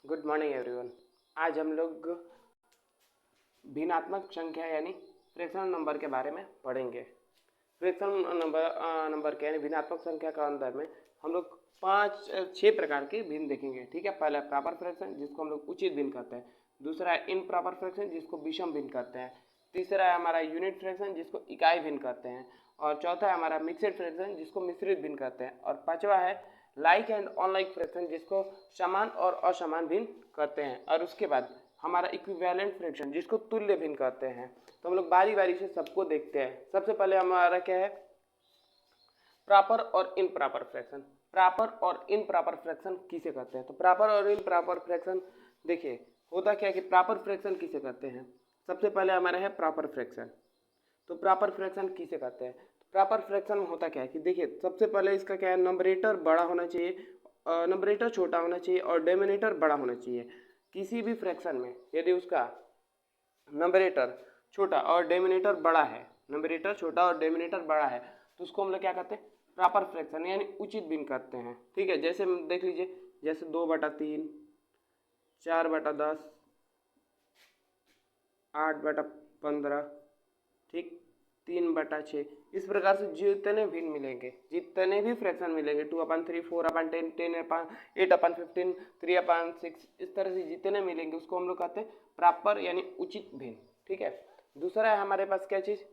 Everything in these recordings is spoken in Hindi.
Good morning everyone. आज हम लोग भिन्नात्मक संख्या यानी फ्रैक्शनल नंबर के बारे में पढ़ेंगे। फ्रैक्शनल नंबर के यानी भिन्नात्मक संख्या का अंदर में हम लोग छः प्रकार के भिन्न देखेंगे। ठीक है, पहला प्रॉपर फ्रैक्शन जिसको हम लोग उचित भिन्न कहते हैं, दूसरा है इम्प्रॉपर फ्रैक्शन जिसको विषम भिन्न कहते हैं, तीसरा है हमारा यूनिट फ्रैक्शन जिसको इकाई भिन्न कहते हैं, और चौथा है हमारा मिक्सड फ्रैक्शन जिसको मिश्रित भिन्न कहते हैं, और पांचवा है लाइक एंड अनलाइक फ्रैक्शन जिसको समान और असमान भिन्न कहते हैं, और उसके बाद हमारा इक्विवेलेंट फ्रैक्शन जिसको तुल्य भिन्न कहते हैं। तो हम लोग बारी बारी से सबको देखते हैं। सबसे पहले हमारा क्या है, प्रॉपर और इम्प्रॉपर फ्रैक्शन। प्रॉपर और इम्प्रॉपर फ्रैक्शन किसे कहते हैं? तो प्रॉपर और इम्प्रॉपर फ्रैक्शन देखिए होता क्या है कि प्रॉपर फ्रैक्शन किसे कहते हैं। सबसे पहले हमारा है प्रॉपर फ्रैक्शन। तो प्रॉपर फ्रैक्शन किसे कहते हैं? प्रॉपर फ्रैक्शन में होता क्या है कि देखिए सबसे पहले इसका क्या है, नंबरेटर बड़ा होना चाहिए, नंबरेटर छोटा होना चाहिए और डिनोमिनेटर बड़ा होना चाहिए। किसी भी फ्रैक्शन में यदि उसका नंबरेटर छोटा और डिनोमिनेटर बड़ा है, नंबरेटर छोटा और डिनोमिनेटर बड़ा है, तो उसको हम लोग क्या कहते हैं, प्रॉपर फ्रैक्शन यानी उचित भिन्न कहते हैं। ठीक है, जैसे देख लीजिए, जैसे 2/3, 4/10, 8/15, ठीक, 3/6, इस प्रकार से जितने भिन्न मिलेंगे, जितने भी फ्रैक्शन मिलेंगे, 2/3, 4/10, 8/15, 3/6, इस तरह से जितने मिलेंगे उसको हम लोग कहते हैं प्रॉपर यानी उचित भिन्न। ठीक है, दूसरा है हमारे पास क्या चीज़,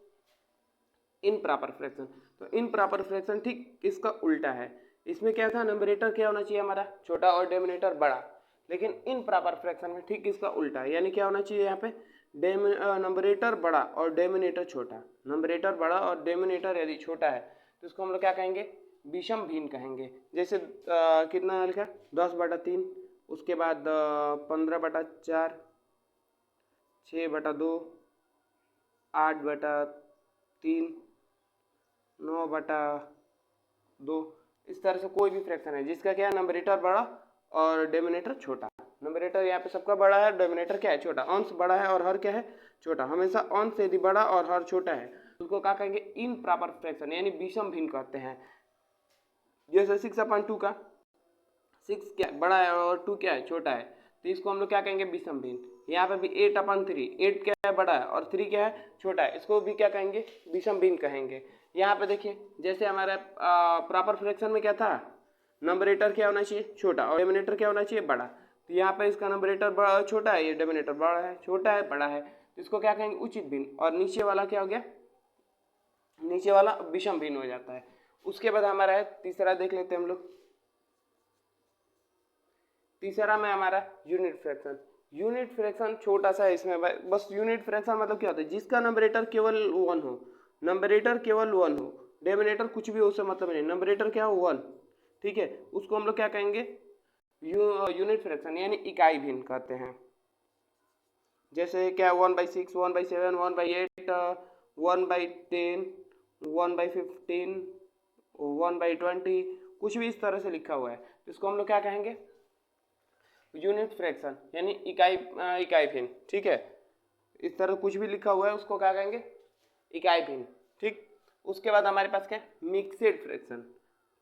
इम्प्रॉपर फ्रैक्शन। तो इम्प्रॉपर फ्रैक्शन ठीक इसका उल्टा है। इसमें क्या था, नंबरेटर क्या होना चाहिए हमारा छोटा और डिनोमिनेटर बड़ा, लेकिन इम्प्रॉपर फ्रैक्शन में ठीक इसका उल्टा है, यानी क्या होना चाहिए यहाँ पे, नंबरेटर बड़ा और डिनोमिनेटर छोटा। नंबरेटर बड़ा और डिनोमिनेटर यदि छोटा है तो इसको हम लोग क्या कहेंगे, विषम भिन्न कहेंगे। जैसे कितना लिखा, 10/3, उसके बाद 15/4, 6/2, 8/3, 9/2, इस तरह से कोई भी फ्रैक्शन है जिसका क्या है, नंबरेटर बड़ा और डिनोमिनेटर छोटा। नंबरेटर यहाँ पे सबका बड़ा है, डिनोमिनेटर क्या है, छोटा। अंश बड़ा है और हर क्या है, छोटा। हमेशा अंश यदि बड़ा और हर छोटा है तो उसको क्या कहेंगे, इम्प्रॉपर फ्रैक्शन यानी विषम भिन्न कहते हैं। जैसे 6/2 का 6 क्या बड़ा है और 2 क्या है, छोटा है, तो इसको हम लोग क्या कहेंगे, विषम भिन्न। यहाँ पे भी 8/3, 8 क्या है, बड़ा है और 3 क्या है, छोटा है, इसको भी क्या कहेंगे, विषम भिन्न कहेंगे। यहाँ पे देखिए जैसे हमारे प्रॉपर फ्रैक्शन में क्या था, नंबरेटर क्या होना चाहिए, छोटा, और डिनोमिनेटर क्या होना चाहिए, बड़ा। तो यहाँ पे इसका नंबरेटर बड़ा छोटा है, ये डिनोमिनेटर बड़ा है, छोटा है, बड़ा है, तो इसको क्या कहेंगे, उचित भिन्न। और नीचे वाला क्या हो गया, नीचे वाला विषम भिन्न हो जाता है। उसके बाद हमारा है तीसरा, देख लेते हैं हम लोग। तीसरा में हमारा यूनिट फ्रैक्शन। यूनिट फ्रैक्शन छोटा सा है इसमें, बस यूनिट फ्रैक्शन मतलब क्या होता है, जिसका नंबरेटर केवल 1 हो, नंबरेटर केवल 1 हो, डिनोमिनेटर कुछ भी हो, उससे मतलब नहीं, नंबरेटर क्या हो, 1। ठीक है, उसको हम लोग क्या कहेंगे, यूनिट फ्रैक्शन यानी इकाई भिन्न कहते हैं। जैसे क्या, 1/6, 1/7, 1/8, 1/10, 1/15, 1/20, कुछ भी इस तरह से लिखा हुआ है तो इसको हम लोग क्या कहेंगे, यूनिट फ्रैक्शन यानी इकाई भिन्न। ठीक है, इस तरह कुछ भी लिखा हुआ है उसको क्या कहेंगे, इकाई भिन्न। ठीक, उसके बाद हमारे पास क्या है, मिक्सड फ्रैक्शन।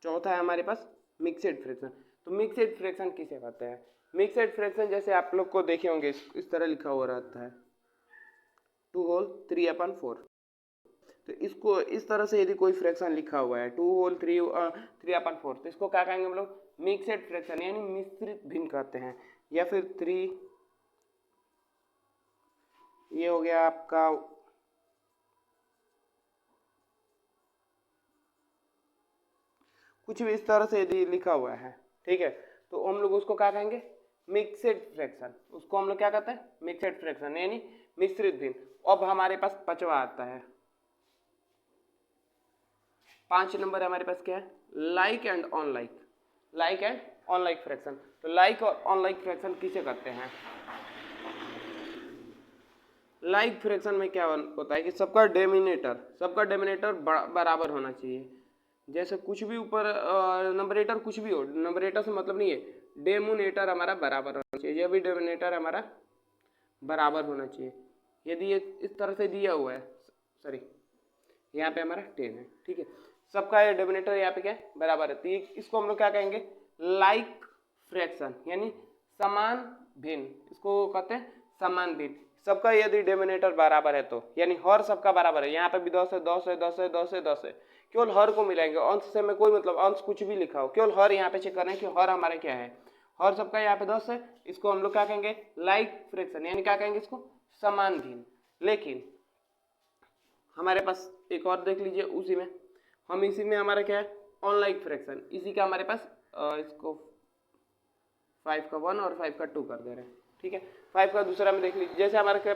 चौथा है हमारे पास मिक्सड फ्रैक्शन। तो मिक्सड फ्रैक्शन किसे कहते हैं? मिक्सड फ्रैक्शन जैसे आप लोग को देखे होंगे, इस तरह लिखा हुआ रहता है 2/3/4। तो इसको इस तरह से यदि कोई फ्रैक्शन लिखा हुआ है 2/3/4, तो इसको क्या कहेंगे हम लोग, मिक्सड फ्रैक्शन यानी मिश्रित भिन्न कहते हैं। या फिर 3, ये हो गया आपका कुछ भी इस तरह से यदि लिखा हुआ है, ठीक है, तो हम लोग उसको क्या कहेंगे, मिक्सड फ्रैक्शन। उसको हम लोग क्या कहते हैं, मिक्सड फ्रैक्शन यानी मिश्रित भिन्न। अब हमारे पास पांचवा आता है, 5 नंबर हमारे पास क्या है, like and unlike. Like and unlike fraction. तो लाइक और अनलाइक फ्रैक्शन किसे कहते हैं? लाइक फ्रैक्शन में क्या होता है कि सबका डिनोमिनेटर बराबर होना चाहिए। जैसे कुछ भी ऊपर नंबरेटर कुछ भी हो, नंबरेटर से मतलब नहीं है, डिनोमिनेटर हमारा बराबर होना चाहिए, यह भी डिनोमिनेटर हमारा बराबर होना चाहिए। यदि ये इस तरह से दिया हुआ है, सॉरी, यहाँ पे हमारा 10 है, ठीक है, सबका ये डिनोमिनेटर यहाँ पे क्या है, बराबर है, तो इसको हम लोग क्या कहेंगे, लाइक फ्रैक्शन यानी समान भिन्न, इसको कहते हैं समान भिन्न। सबका यदि डिनोमिनेटर बराबर है तो, यानी हर सबका बराबर है, यहाँ पे भी 10 है, 10 है, 10 है, 10 है, 10 है, केवल हर को मिलाएंगे, अंश से में कोई मतलब, अंश कुछ भी लिखा हो, केवल हर यहाँ पे चेक करना है कि हर हमारे क्या है, हर सबका यहाँ पे 10 है, इसको हम लोग क्या कहेंगे, लाइक फ्रैक्शन, यानी क्या कहेंगे इसको, समान भिन्न। लेकिन हमारे पास एक और देख लीजिए, उसी में हम इसी में हमारा क्या है, अनलाइक फ्रैक्शन, इसी का हमारे पास इसको 5 का 1 और 5 का 2 कर दे रहे हैं, ठीक है। 5 का दूसरा में देख लीजिए, जैसे हमारे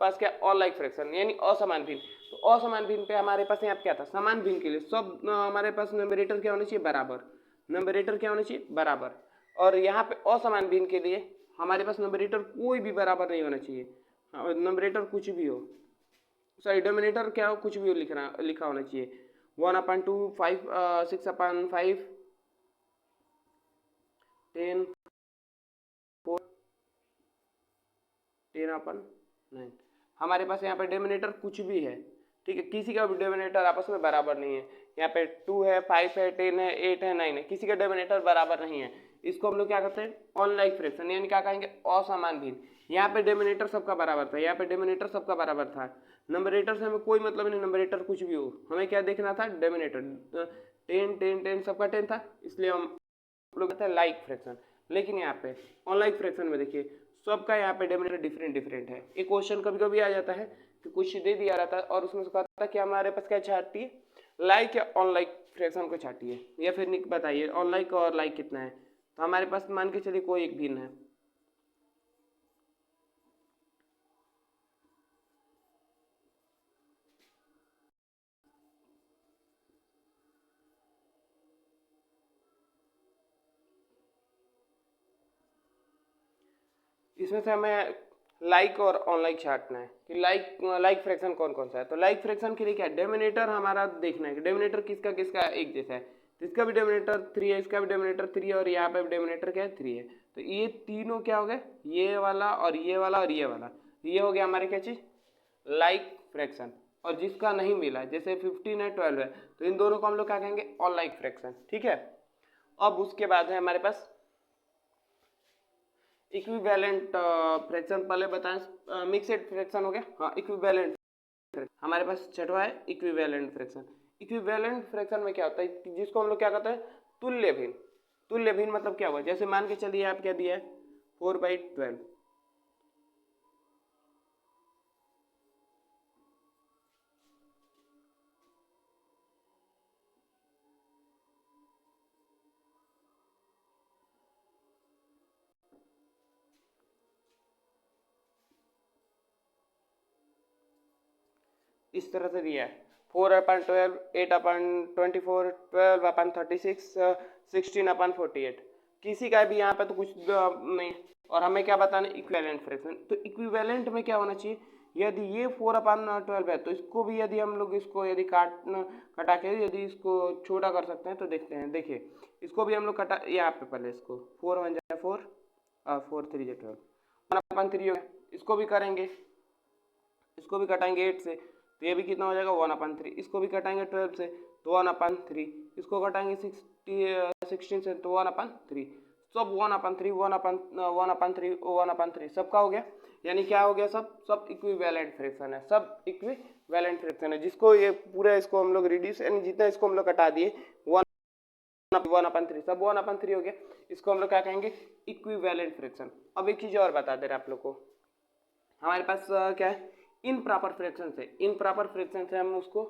पास क्या अनलाइक फ्रैक्शन यानी असमान भिन्न, तो असमान भिन्न पे हमारे पास यहाँ क्या था, समान भिन्न के लिए सब हमारे पास न्यूमरेटर क्या होना चाहिए, बराबर, न्यूमरेटर क्या होना चाहिए, बराबर। और यहाँ पे असमान भिन्न के लिए हमारे पास न्यूमरेटर कोई भी बराबर नहीं होना चाहिए, न्यूमरेटर कुछ भी हो, सॉरी डिनोमिनेटर क्या हो, कुछ भी हो लिखा होना चाहिए, 1/2, 5, 6/5, 10, 4, 10/9। हमारे पास यहाँ पे डिनोमिनेटर कुछ भी है, ठीक है, किसी का भी डिनोमिनेटर आपस में बराबर नहीं है, यहाँ पे 2 है, 5 है, 10 है, 8 है, 9 है, किसी का डिनोमिनेटर बराबर नहीं है, इसको हम लोग क्या करते हैं, अनलाइक फ्रैक्शन, यानी क्या कहेंगे, असमान भिन्न। यहाँ पे डिनोमिनेटर सबका बराबर था, यहाँ पे डिनोमिनेटर सबका बराबर था, नंबरेटर से हमें कोई मतलब नहीं, नंबरेटर कुछ भी हो, हमें क्या देखना था, डिनोमिनेटर 10 10 10 सबका 10 था, इसलिए हम लोग कहते हैं लाइक फ्रैक्शन। लेकिन यहाँ पे अनलाइक फ्रैक्शन में देखिए सबका यहाँ पे डिनोमिनेटर डिफरेंट डिफरेंट है। एक क्वेश्चन कभी कभी आ जाता है कि कुछ दे दिया रहता है और उसमें से कहता है कि हमारे पास क्या छाटी है, लाइक या अनलाइक फ्रैक्शन को छाटी है, या फिर बताइए अनलाइक और लाइक कितना है, तो हमारे पास मान के चलिए कोई एक भिन्न है, इसमें से हमें लाइक और अनलाइक छाटना है कि लाइक फ्रैक्शन कौन कौन सा है। तो लाइक फ्रैक्शन के लिए क्या है, डिनोमिनेटर हमारा देखना है कि डिनोमिनेटर किसका किसका एक जैसा है, तो इसका भी डिनोमिनेटर 3 है, इसका भी डिनोमिनेटर 3 है, और यहाँ पे भी डिनोमिनेटर क्या है, 3 है। तो ये तीनों क्या हो गए, ये वाला और ये वाला और ये वाला, ये हो गया हमारे क्या चीज़, लाइक फ्रैक्शन। और जिसका नहीं मिला, जैसे 15 है, 12 है, तो इन दोनों को हम लोग क्या कहेंगे, अनलाइक फ्रैक्शन, ठीक है। अब उसके बाद है हमारे पास इक्विवेलेंट फ्रैक्शन, पहले बताएं मिक्सड फ्रैक्शन हो गया, हाँ इक्विवेलेंट हमारे पास छठवा है इक्विवेलेंट फ्रैक्शन। इक्विवेलेंट फ्रैक्शन में क्या होता है, जिसको हम लोग क्या कहते हैं, तुल्य भिन्न। तुल्य भिन्न मतलब क्या हुआ, जैसे मान के चलिए आप क्या दिया है, 4/12, इस तरह से दिया है 4/12, 8/24, 12/36, 16/48, किसी का भी यहाँ पे तो कुछ नहीं। और हमें क्या बताना है, इक्विवेलेंट फ्रैक्शन। तो इक्विवेलेंट में क्या होना चाहिए, यदि ये 4/12 है तो इसको भी यदि हम लोग इसको यदि कटा के यदि इसको छोटा कर सकते हैं तो देखते हैं, देखिए इसको भी हम लोग कटा, यहाँ पे पहले इसको 4 1 जा 4 और 4 3 जा 12, 1/3 हो गया, इसको भी करेंगे, इसको भी कटाएंगे 8 से, तो ये भी कितना हो जाएगा 1/3, इसको भी कटाएंगे 12 से तो 1/3, इसको कटाएंगे 16 से तो 1/3, सब 1/3 1/3 1/3 सबका हो गया, यानी क्या हो गया, सब इक्विवेलेंट फ्रैक्शन है, सब इक्विवेलेंट फ्रैक्शन है। जिसको ये पूरा इसको हम लोग रिड्यूस, यानी जितना इसको हम लोग कटा दिए 1/3 सब 1/3 हो गया, इसको हम लोग क्या कहेंगे, इक्विवेलेंट फ्रैक्शन। अब एक चीज़ और बता दे रहे आप लोग को, हमारे पास क्या है, इनप्रॉपर फ्रैक्शन से, इनप्रॉपर फ्रैक्शन से हम उसको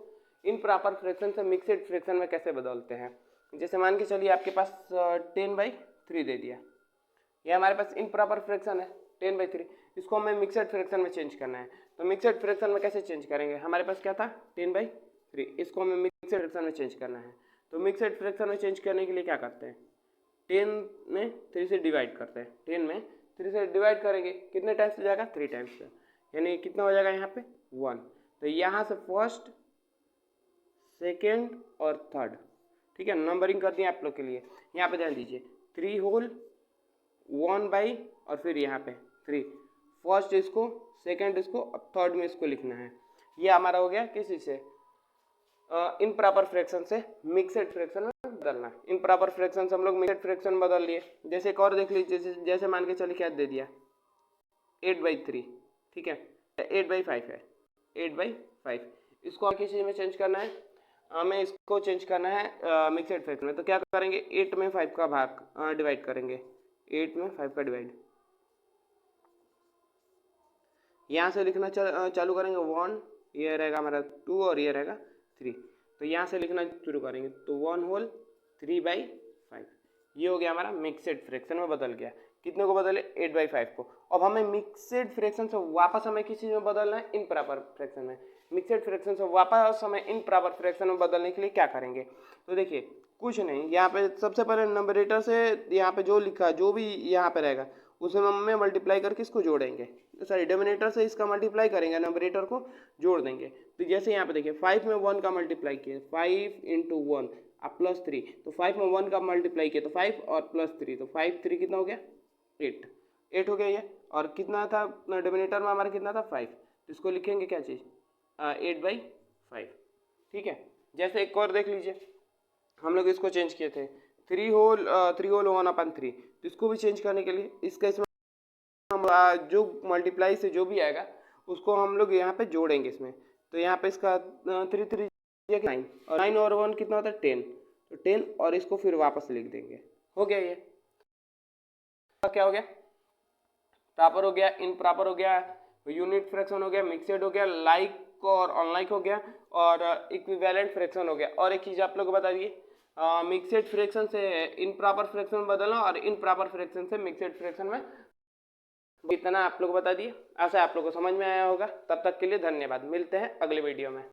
इनप्रॉपर फ्रैक्शन से मिक्सड फ्रैक्शन में कैसे बदलते हैं। जैसे मान के चलिए आपके पास 10/3 दे दिया, ये हमारे पास इनप्रॉपर फ्रैक्शन है 10/3, इसको हमें मिक्सड फ्रैक्शन में चेंज करना है। तो मिक्सड फ्रैक्शन में कैसे चेंज करेंगे, हमारे पास क्या था 10/3, इसको हमें मिक्सड फ्रैक्शन में चेंज करना है। तो मिक्सड फ्रैक्शन में चेंज करने के लिए क्या करते हैं, 10 में 3 से डिवाइड करते हैं, 10 में 3 से डिवाइड करेंगे, कितने टाइम्स से जाएगा, 3 टाइम्स से, यानी कितना हो जाएगा यहाँ पे 1। तो यहाँ से फर्स्ट सेकेंड और थर्ड, ठीक है, नंबरिंग कर दिया आप लोग के लिए। यहाँ पे ध्यान दीजिए 3 होल 1 और फिर यहाँ पे 3, फर्स्ट इसको, सेकेंड इसको और थर्ड में इसको लिखना है। ये हमारा हो गया किसी से इनप्रॉपर फ्रैक्शन से मिक्सड फ्रैक्शन में बदलना है। इम्प्रॉपर फ्रैक्शन से हम लोग मिक्सड फ्रैक्शन बदल लिए। जैसे एक और देख लीजिए, जैसे मान के चलिए क्या दे दिया 8/3, ठीक है, 8/5 है, 8/5। इसको किस चीज़ में चेंज करना है, हमें इसको चेंज करना है मिक्सड फ्रैक्शन में। तो क्या करेंगे, 8 में 5 का भाग डिवाइड करेंगे, 8 में 5 का डिवाइड, यहाँ से लिखना चालू करेंगे 1, ये रहेगा हमारा 2 और ये रहेगा 3। तो यहाँ से लिखना शुरू करेंगे तो 1 होल 3/5, ये हो गया हमारा मिक्सड फ्रैक्शन में बदल गया। कितने को बदले, 8/5 को। अब हमें मिक्सड फ्रैक्शन से वापस हमें किस चीज़ में बदलना है, इम्प्रॉपर फ्रैक्शन में। मिक्सड फ्रैक्शन से वापस हमें इम्प्रॉपर फ्रैक्शन में बदलने के लिए क्या करेंगे, तो देखिए कुछ नहीं, यहाँ पे सबसे पहले नंबरेटर से यहाँ पे जो लिखा जो भी यहाँ पे रहेगा उसे हमें मल्टीप्लाई करके इसको जोड़ेंगे, सॉरी डिनोमिनेटर से इसका मल्टीप्लाई करेंगे, नंबरेटर को जोड़ देंगे। तो जैसे यहाँ पे देखिए 5 में 1 का मल्टीप्लाई किया, 5 × 1 अब +3, तो 5 में 1 का मल्टीप्लाई किया तो 5 और +3, तो 5 3 कितना हो गया, 8 हो गया ये। और कितना था डिनोमिनेटर में हमारा, कितना था 5, तो इसको लिखेंगे क्या चीज़ 8/5, ठीक है। जैसे एक और देख लीजिए, हम लोग इसको चेंज किए थे 3 होल 1/3, तो इसको भी चेंज करने के लिए इसका इसमें हम जो मल्टीप्लाई से जो भी आएगा उसको हम लोग यहाँ पे जोड़ेंगे इसमें। तो यहाँ पे इसका 3 3 9 और 9 और 1 कितना होता है 10, तो 10 और इसको फिर वापस लिख देंगे, हो गया ये। क्या हो गया, प्रॉपर हो गया, इनप्रॉपर हो गया, यूनिट फ्रैक्शन हो गया, मिक्सड हो गया, लाइक और अनलाइक हो गया, और इक्विवेलेंट फ्रैक्शन हो गया। और एक चीज़ आप लोग बता दिए, मिक्सड फ्रैक्शन से इनप्रॉपर फ्रैक्शन में बदलना और इनप्रॉपर फ्रैक्शन से मिक्सड फ्रैक्शन में, इतना आप लोग बता दिए। आशा आप लोग को समझ में आया होगा। तब तक के लिए धन्यवाद, मिलते हैं अगले वीडियो में।